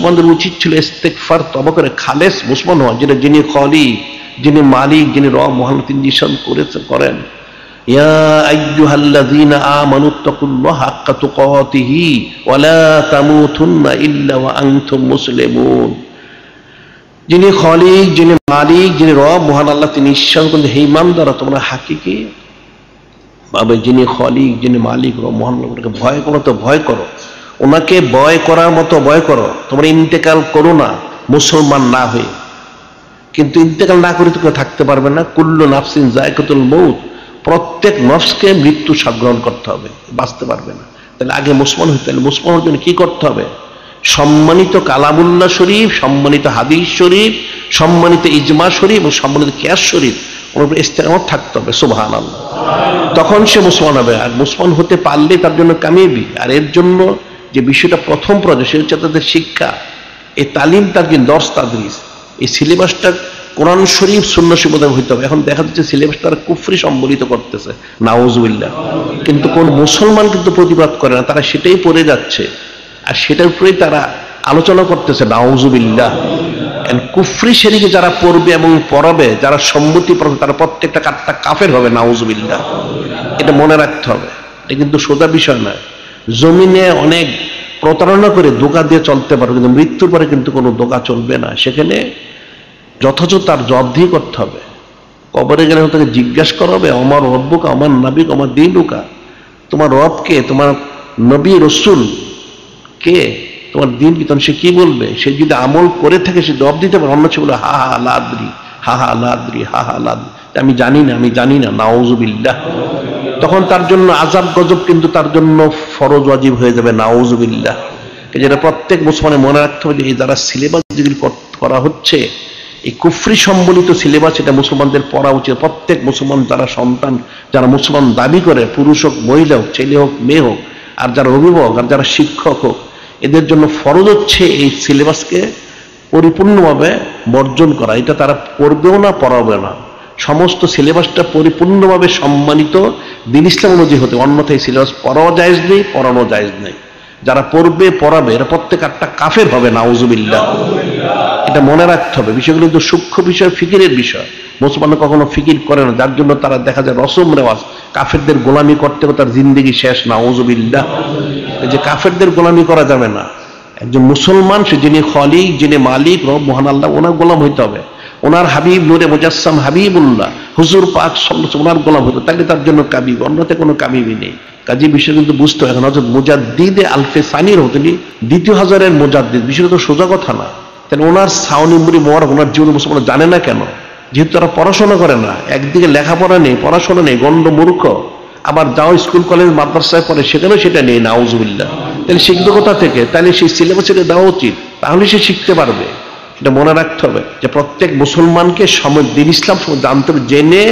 মুসলমানদের উচিত ছিল ইস্তেগফার তওবা করে খালেস মুসলমান হওয়া, যেটা যিনি খলিক, যিনি মালিক, যিনি রব মহান তিনি নিশান করেন। ইয়া আইয়ুহাল্লাযীনা আমানুত্তাকুল্লাহা হাক্কা তুকাতিহি ওয়া লা তামুতুন্না ইল্লা ওয়া আনতুম মুসলিমুন। যিনি খলিক, যিনি মালিক, যিনি রব মহান আল্লাহ তিনি নিশান করেন, হে ঈমানদাররা তোমরা হাকিকি ভাবে যিনি খলিক, যিনি মালিক, রব মহান আল্লাহকে ভয় করো, তো ভয় করো, ওনাকে ভয় করার মতো ভয় করো। তোমরা ইন্তেকাল করো না মুসলমান না হয়ে, কিন্তু ইন্তেকাল না করে তো কেউ থাকতে পারবে না। কুল্লু নাফসিন যায়কাতুল মউত, প্রত্যেক নফসকে মৃত্যু স্বাদ গ্রহণ করতে হবে, বাঁচতে পারবে না। তাহলে আগে মুসলমান হইতে হলে মুসলমান হওয়ার জন্য কি করতে হবে? সম্মানিত কালামুল্লাহ শরীফ, সম্মানিত হাদিস শরীফ, সম্মানিত ইজমা শরীফ এবং সম্মানিত কিয়াস শরীফ ওর উপর ইস্তেকামত থাকতে হবে। সুবহানাল্লাহ। তখন সে মুসলমান হবে। আর মুসলমান হতে পারলে তার জন্য কামিয়াবি। আর এর জন্য যে বিষয়টা প্রথম প্রয়োজন সে হচ্ছে তাদের শিক্ষা, এই তালিম, তার যে দর্স তাদরিস, এই সিলেবাসটা কোরআন শরীফ সুন্নাহ শরীফ মোতাবেক হইতে হবে। এখন দেখা যাচ্ছে সিলেবাস তারা কুফরি সম্বলিত করতেছে, নাউজুবিল্লাহ। কিন্তু কোন মুসলমান কিন্তু প্রতিবাদ করে না, তারা সেটাই পড়ে যাচ্ছে আর সেটার উপরেই তারা আলোচনা করতেছে, নাউজুবিল্লাহ। কুফরি শরীকে যারা পড়বে এবং পড়াবে, যারা সম্মতি পড়বে, তারা প্রত্যেকটা কাফের হবে, নাউজুবিল্লাহ। এটা মনে রাখতে হবে। এটা কিন্তু সোজা বিষয় নয়। জমিনে অনেক প্রতারণা করে ধোঁকা দিয়ে চলতে পারবে, কিন্তু মৃত্যুর পরে কিন্তু কোনো ধোঁকা চলবে না। সেখানে যথাযথ তার জবাবদিহি করতে হবে। কবরে গেলে তাকে জিজ্ঞাসা করা হবে, আমার রব্বুকা, আমার নবী, আমার দীনুকা, তোমার রব কে, তোমার নবী রসুল কে, তোমার দিন কি? তখন সে কি বলবে? সে যদি আমল করে থাকে সে জবাব দিতে পারে। অন্য সে বলে হা হা লাদ্রি, হা হা লাদ্রি, হা হা লাদ্রি, আমি জানি না, আমি জানি না, নাউজুবিল্লাহ। তখন তার জন্য আযাব গজব কিন্তু তার জন্য ফরজ ওয়াজিব হয়ে যাবে, নাউজুবিল্লাহ। যেটা প্রত্যেক মুসলমানের মনে রাখতে হবে যে এই যারা সিলেবাস যেগুলি করা হচ্ছে, এই কুফরি সম্বলিত সিলেবাস, এটা মুসলমানদের পড়া উচিত। প্রত্যেক মুসলমান যারা সন্তান, যারা মুসলমান দাবি করে, পুরুষ হোক, মহিলা হোক, ছেলে হোক, মেয়ে হোক, আর যারা অভিভাবক, আর যারা শিক্ষক হোক, এদের জন্য ফরজ হচ্ছে এই সিলেবাসকে পরিপূর্ণভাবে বর্জন করা। এটা তারা পড়বেও না, পড়াবে না। সমস্ত সিলেবাসটা পরিপূর্ণভাবে সম্মানিত দ্বীন ইসলাম অনুযায়ী হতে, অন্যথায় এই সিলেবাস পড়াও জায়েজ নেই, পড়ানো জায়েজ নেই। যারা পড়বে পড়াবে এরা প্রত্যেক একটা কাফের হবে, নাউজুবিল্লাহ। এটা মনে রাখতে হবে। বিষয়গুলো কিন্তু সূক্ষ্ম বিষয়, ফিকিরের বিষয়। মুসলমান কখনো ফিকির করে না, যার জন্য তারা দেখা যায় রসম রেওয়াজ, কাফেরদের গোলামি করতে করতে তার জিন্দেগি শেষ, নাউজুবিল্লাহ। এই যে কাফেরদের গোলামি করা যাবে না। একজন মুসলমান সে যিনি খলিক, যিনি মালিক, রব মহান আল্লাহ, ওনার গোলাম হইতে হবে। ওনার হাবিব নূরে মুজাসসাম হাবিবুল্লাহ হুজুর পাক সাল্লাল্লাহু ওনার গোলাম হইতে, তাহলে তার জন্য কাবিব, অন্যতে কোনো কাবিবই নেই। কাজী বিষয় কিন্তু বুঝতে হবে। এখন হযরত মুজাদ্দিদে আলফে সানির হতেন, দ্বিতীয় হাজারের মুজাদ্দিদ, বিষয়টা তো সোজা কথা না। তাহলে ওনার সাউনি মুড়ি মোয়ার, ওনার জীবন মুসলমান জানে না কেন? যেহেতু তারা পড়াশোনা করে না, একদিকে লেখাপড়া নেই, পড়াশোনা নেই, গণ্ড মূর্খ। আবার যাও স্কুল কলেজ মাদ্রাসায় পড়ে, সেখানেও সেটা নেই, নাউজুবিল্লাহ। তাহলে শিখবে কোথা থেকে? তাহলে সেই সিলেবাস এটা দেওয়া উচিত, তাহলে সে শিখতে পারবে। এটা মনে রাখতে হবে যে প্রত্যেক মুসলমানকে দ্বীন ইসলাম জানতে হবে, জেনে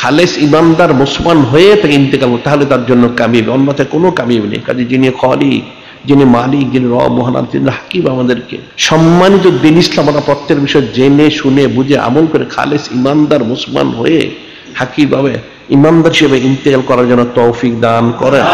খালেস ইমানদার মুসলমান হয়ে তাকে ইন্তেকাল, তাহলে তার জন্য কামিয়াব, অন্যথায় কোনো কামিয়াব নেই। কাজে যিনি খলিক, যিনি মালিক, যিনি রব মহান আল্লাহ, তিনি হাকিম, আমাদেরকে সম্মানিত দ্বীন ইসলাম আমরা প্রত্যেক বিষয় জেনে শুনে বুঝে আমল করে খালেস ইমানদার মুসলমান হয়ে হাকিম ভাবে ইমানদার হিসেবে ইন্তেকাল করার জন্য তৌফিক দান করেন।